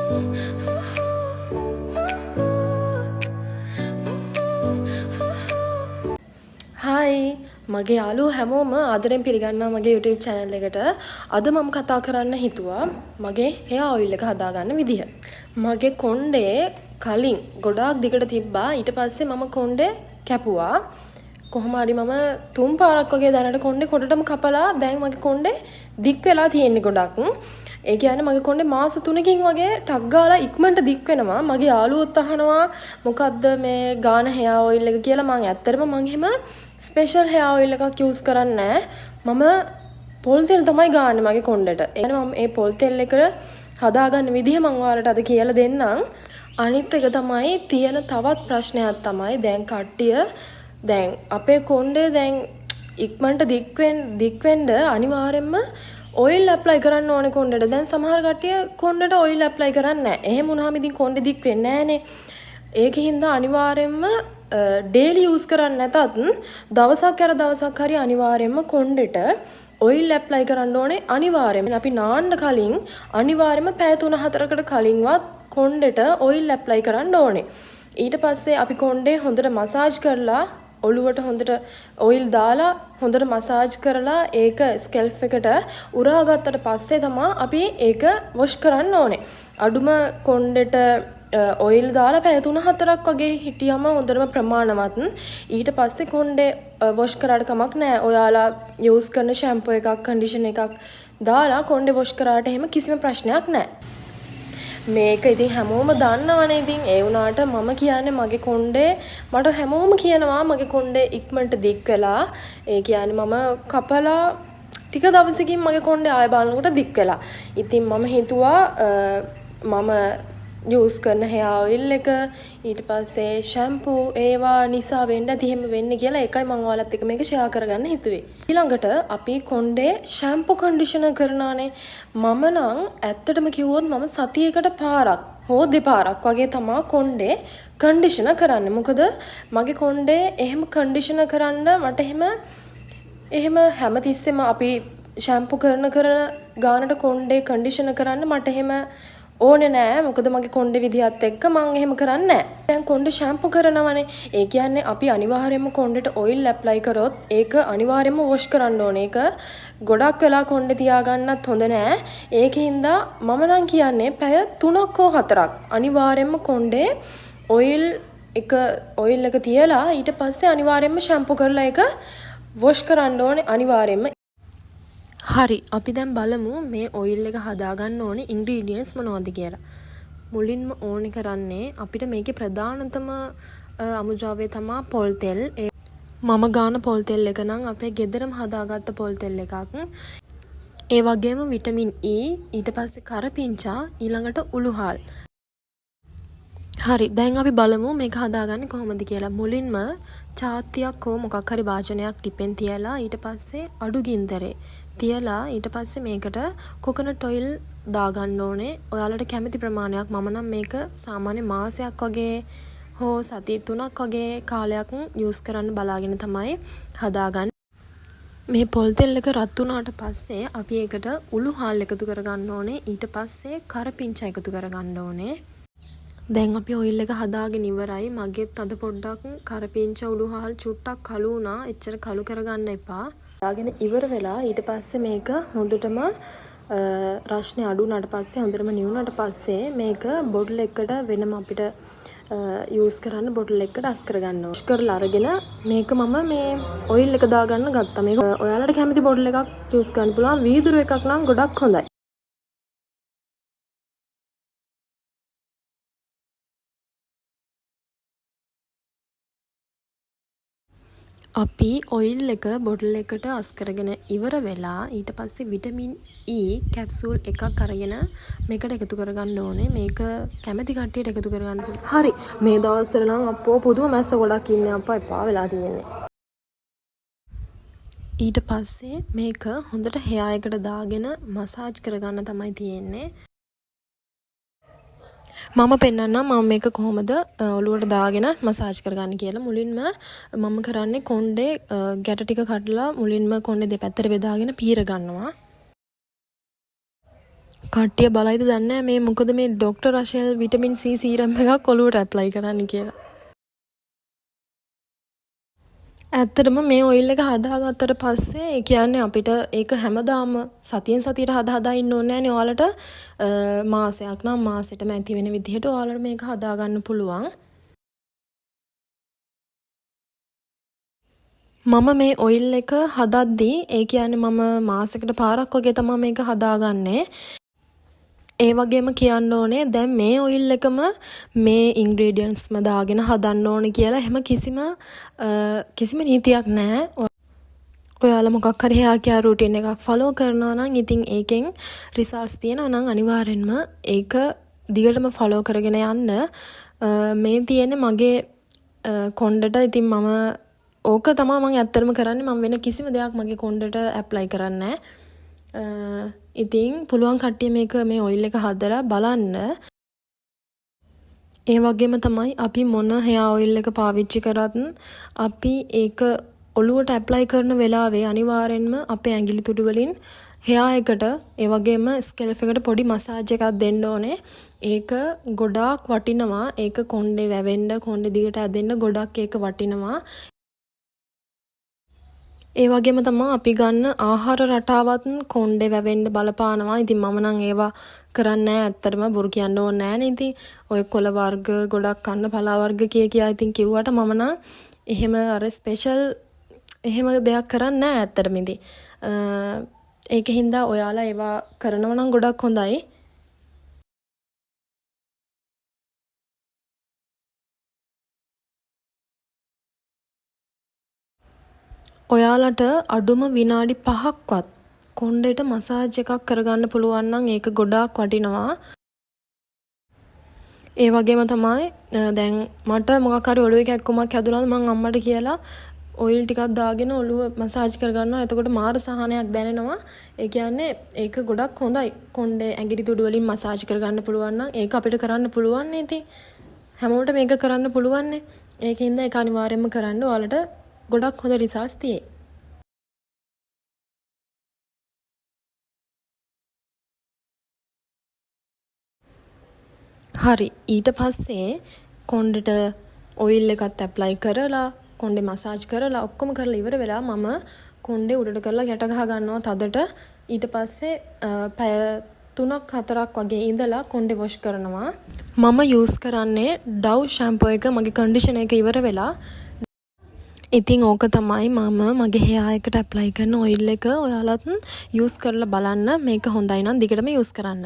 Hi, මගේ යාළුවෝ හැමෝම ආදරෙන් පිළිගන්නවා මගේ YouTube channel එකට. අද මම කතා කරන්න හිතුවා මගේ hair oil එක හදාගන්න විදිහ. මගේ කොණ්ඩේ කලින් ගොඩාක් දිගට තිබ්බා. ඊට පස්සේ මම කොණ්ඩේ කැපුවා. කොහොම හරි මම 3 පාරක් වගේ දැනට කොණ්ඩේ කොටටම කපලා දැන් මගේ කොණ්ඩේ දික් වෙලා තියෙන්නේ ගොඩක්. ඒ කියන්නේ මගේ කොණ්ඩේ මාස 3කින් වගේ ටක් ගාලා ඉක්මනට දික් වෙනවා. මගේ යාළුවෝත් අහනවා මොකද්ද මේ ගාන hair oil එක කියලා. මම ඇත්තටම මම එහෙම ස්පෙෂල් hair oil එකක් යූස් කරන්නේ මම පොල් තෙල් තමයි ගාන්නේ මගේ කොණ්ඩේට. ඒ කියන්නේ මම මේ පොල් තෙල් එක හදාගන්න විදිහ මම ඔයාලට අද කියලා දෙන්නම්. අනිත් එක තමයි තියෙන තවත් ප්‍රශ්නයක් තමයි දැන් කට්ටිය දැන් අපේ කොණ්ඩේ දැන් ඉක්මනට දික් වෙන්න අනිවාර්යයෙන්ම ඔයිල් ඇප්ලයි කරන්න ඕනේ කොණ්ඩේට. දැන් සමහර කට්ටිය කොණ්ඩේට ඔයිල් ඇප්ලයි කරන්නේ නැහැ. එහෙම වුණාම ඉතින් කොණ්ඩේ දික් වෙන්නේ නැහනේ. ඒකින්ද අනිවාර්යයෙන්ම ඩේලි යූස් කරන්නේ නැතත් දවසක් අර දවසක් හරි අනිවාර්යයෙන්ම කොණ්ඩෙට ඔයිල් ඇප්ලයි කරන්න ඕනේ අනිවාර්යයෙන්ම. අපි නාන්න කලින් අනිවාර්යයෙන්ම පැය 3-4කට කලින්වත් කොණ්ඩෙට ඔයිල් ඇප්ලයි කරන්න ඕනේ. ඊට පස්සේ අපි කොණ්ඩේ හොඳට මසාජ් කරලා ඔළුවට හොඳට ඔයිල් දාලා හොඳට මසාජ් කරලා ඒක ස්කැල්ප් එකට උරා ගත්තට පස්සේ තමයි අපි ඒක වොෂ් කරන්න ඕනේ. අඩුම කොණ්ඩෙට ඔයිල් දාලා පැය 3-4ක් වගේ හිටියම හොඳටම ප්‍රමාණවත්. ඊට පස්සේ කොණ්ඩේ වොෂ් කරාට කමක් නැහැ. ඔයාලා යූස් කරන ෂැම්පූ එකක් කන්ඩිෂනර් එකක් දාලා කොණ්ඩේ වොෂ් කරාට එහෙම කිසිම ප්‍රශ්නයක් නැහැ. මේක ඉතින් හැමෝම දන්නවනේ. ඉතින් ඒ වුණාට මම කියන්නේ මගේ කොණ්ඩේ මට හැමෝම කියනවා මගේ කොණ්ඩේ ඉක්මනට දික් වෙලා. ඒ කියන්නේ මම කපලා ටික දවසකින් මගේ කොණ්ඩේ ආය බලනකොට දික් වෙලා. ඉතින් මම හිතුවා මම යූස් කරන hair oil එක ඊට පස්සේ shampoo ඒවා නිසා වෙන්න ඇති එහෙම වෙන්නේ කියලා ඒකයි මම ඔයාලත් එක්ක මේක share කරගන්න හිතුවේ. ඊළඟට අපි කොණ්ඩේ shampoo conditioner කරනානේ. මම නම් ඇත්තටම කිව්වොත් මම සතියකට පාරක් හෝ දෙපාරක් වගේ තමයි කොණ්ඩේ conditioner කරන්නේ. මොකද මගේ කොණ්ඩේ එහෙම conditioner කරන්න මට එහෙම හැමතිස්සෙම අපි shampoo කරන ගානට කොණ්ඩේ conditioner කරන්න මට එහෙම ඕනේ නෑ. මොකද මගේ කොණ්ඩේ විදිහත් එක්ක මම එහෙම කරන්නේ නෑ. දැන් කොණ්ඩේ ෂැම්පූ කරනවනේ. ඒ කියන්නේ අපි අනිවාර්යයෙන්ම කොණ්ඩේට ඔයිල් ඇප්ලයි කරොත් ඒක අනිවාර්යයෙන්ම වොෂ් කරන්න ඕනේ. ඒක ගොඩක් වෙලා කොණ්ඩේ තියාගන්නත් හොඳ නෑ. ඒකින්ද මම නම් කියන්නේ පැය 3ක් හෝ 4ක් අනිවාර්යයෙන්ම කොණ්ඩේ ඔයිල් එක තියලා ඊට පස්සේ අනිවාර්යයෙන්ම ෂැම්පූ කරලා ඒක වොෂ් කරන්න ඕනේ අනිවාර්යයෙන්ම. හරි, අපි දැන් බලමු මේ ඔයිල් එක හදාගන්න ඕනේ ඉන්ග්‍රීඩියන්ට්ස් මොනවද කියලා. මුලින්ම ඕනේ කරන්නේ අපිට මේකේ ප්‍රධානතම අමුද්‍රව්‍ය තමයි පොල් තෙල්. මම ගාන පොල් තෙල් එක නම් අපේ ගෙදරම හදාගත්ත පොල් තෙල් එකක්. ඒ වගේම විටමින් E, ඊට පස්සේ කරපිංචා, ඊළඟට උළුහල්. හරි, දැන් අපි බලමු මේක හදාගන්නේ කොහොමද කියලා. මුලින්ම චාත්තියක් හෝ මොකක් හරි වාජනයක් ටිපෙන් තියලා ඊට පස්සේ අඩු ගින්දරේ තියලා ඊට පස්සේ මේකට කොකනට් ඔයිල් දාගන්න ඕනේ. ඔයාලට කැමති ප්‍රමාණයක්. මම නම් මේක සාමාන්‍ය මාසයක් වගේ හෝ සති 3ක් වගේ කාලයක් යූස් කරන්න බලාගෙන තමයි හදාගන්නේ. මේ පොල් තෙල් එක රත් වුණාට පස්සේ අපි ඒකට උළුහල් එකතු කරගන්න ඕනේ. ඊට පස්සේ කරපිංචා එකතු කරගන්න ඕනේ. දැන් අපි ඔයිල් එක හදාගෙන ඉවරයි. මගෙත් අද පොඩ්ඩක් කරපිංචා උළුහල් චුට්ටක් කළු වුණා. එච්චර කළු කරගන්න එපා. දාගෙන ඉවර වෙලා ඊට පස්සේ මේක හොඳටම රස්නේ අඩු වුණාට පස්සේ හොඳටම නිවුණාට පස්සේ මේක බොටල් එකකට වෙනම අපිට යූස් කරන්න බොටල් එකකට අස් කරගන්න ඕනේ. කරලා අරගෙන මේක මම මේ ඔයිල් එක දාගන්න ගත්තා. මේක ඔයාලට කැමති බොටල් එකක් යූස් කරන්න පුළුවන්. වීදුරු එකක් නම් ගොඩක් හොඳයි. අපි ඔයිල් එක බොටල් එකට අස් කරගෙන ඉවර වෙලා ඊට පස්සේ විටමින් E කැප්සූල් එකක් අරගෙන මේකට එකතු කරගන්න ඕනේ. මේක කැමති කට්ටියට එකතු කරගන්න. හරි, මේ දවස්වල නම් අපෝ පුදුම මැස්ස ගොඩක් ඉන්නේ අප්පා එපා වෙලා තියෙන්නේ. ඊට පස්සේ මේක හොඳට hair එකට දාගෙන මසාජ් කරගන්න තමයි තියෙන්නේ. මම පෙන්නන්නම් මම මේක කොහොමද ඔලුවට දාගෙන මසාජ් කරගන්න කියලා. මුලින්ම මම කරන්නේ කොණ්ඩේ ගැට ටික කඩලා මුලින්ම කොණ්ඩේ දෙපැත්තට බෙදාගෙන පීර ගන්නවා. කට්ටිය බලයිද දන්නේ නැහැ මේ මොකද මේ ඩොක්ටර් රෂෙල් විටමින් C සීරම් එකක් ඔලුවට ඇප්ලයි කරන්න කියලා. ඇත්තටම මේ ඔයිල් එක හදාගත්තට පස්සේ ඒ කියන්නේ අපිට ඒක හැමදාම සතියෙන් සතියට හදා ඉන්න ඕනේ නෑනේ. ඔයාලට මාසයක් නම් මාසෙටම ඇති වෙන විදිහට ඔයාලට මේක හදාගන්න පුළුවන්. මම මේ ඔයිල් එක හදද්දී ඒ කියන්නේ මම මාසෙකට පාරක් වගේ තමයි මේක හදාගන්නේ. ඒ වගේම කියන්න ඕනේ දැන් මේ ඔයිල් එකම මේ ඉන්ග්‍රීඩියන්ට්ස්ම දාගෙන හදන්න ඕනේ කියලා එහෙම කිසිම නීතියක් නැහැ. ඔයාලා මොකක් හරි hair care routine එකක් follow කරනවා නම් ඉතින් ඒකෙන් results තියෙනවා නම් අනිවාර්යෙන්ම ඒක දිගටම follow කරගෙන යන්න. මේ තියෙන්නේ මගේ කොණ්ඩට. ඉතින් මම ඕක තමයි මම ඇත්තටම කරන්නේ. මම වෙන කිසිම දෙයක් මගේ කොණ්ඩට apply කරන්නේ නැහැ. ඉතින් පුළුවන් කට්ටිය මේක මේ ඔයිල් එක හදලා බලන්න. ඒ වගේම තමයි අපි මොන hair oil එක පාවිච්චි කරත් අපි ඒක ඔළුවට ඇප්ලයි කරන වෙලාවේ අනිවාර්යෙන්ම අපේ ඇඟිලි තුඩු වලින් hair එකට ඒ වගේම ස්කැල්ප් එකට පොඩි මසාජ් එකක් දෙන්න ඕනේ. ඒක ගොඩාක් වටිනවා. ඒක කොණ්ඩේ වැවෙන්න, කොණ්ඩේ දිගට ඇදෙන්න ගොඩක් ඒක වටිනවා. ඒ වගේම තමයි අපි ගන්න ආහාර රටාවත් කොණ්ඩේ වැවෙන්න බලපානවා. ඉතින් මම නම් ඒවා කරන්නේ නැහැ. ඇත්තටම බොරු කියන්න ඕනේ නැහැ නේ. ඉතින් ඔය කොළ වර්ග ගොඩක් කන්න, පලා වර්ග කියා ඉතින් කිව්වට මම නම් එහෙම අර ස්පෙෂල් එහෙම දෙයක් කරන්නේ නැහැ ඇත්තටම ඉතින්. ඒකින්ද ඔයාලා ඒවා කරනවා නම් ගොඩක් හොඳයි. ඔයාලට අඩුම විනාඩි 5ක්වත් කොණ්ඩේට මසාජ් එකක් කරගන්න පුළුවන් නම් ඒක ගොඩාක් වටිනවා. ඒ වගේම තමයි දැන් මට මොකක් හරි ඔළුවේ කැක්කුමක් හැදුනොත් මම අම්මට කියලා ඔයිල් ටිකක් දාගෙන ඔළුව මසාජ් කරගන්නවා. එතකොට මාර සහනයක් දැනෙනවා. ඒ කියන්නේ ඒක ගොඩක් හොඳයි. කොණ්ඩේ ඇඟිලි තුඩු වලින් මසාජ් කරගන්න පුළුවන් නම් ඒක අපිට කරන්න පුළුවන් නේ. ඉතින් හැමෝටම මේක කරන්න පුළුවන් නේ. ඒකින්ද ඒක අනිවාර්යයෙන්ම කරන්න. ඔයාලට ගොඩක් හොඳ රිසල්ට්ස් තියෙයි. හරි. ඊට පස්සේ කොණ්ඩෙට ඔයිල් එකත් ඇප්ලයි කරලා කොණ්ඩේ මසාජ් කරලා ඔක්කොම කරලා ඉවර වෙලා මම කොණ්ඩේ උඩට කරලා ගැට ගහ ගන්නවා තදට. ඊට පස්සේ පැය 3ක් 4ක් වගේ ඉඳලා කොණ්ඩේ වොෂ් කරනවා. මම යූස් කරන්නේ Dove shampoo එක මගේ කන්ඩිෂනර් එක ඉවර වෙලා. ඉතින් ඕක තමයි මම මගේ hair එකට ඇප්ලයි කරන ඔයිල් එක. ඔයාලත් යූස් කරලා බලන්න. මේක හොඳයි නම් දිගටම යූස් කරන්න.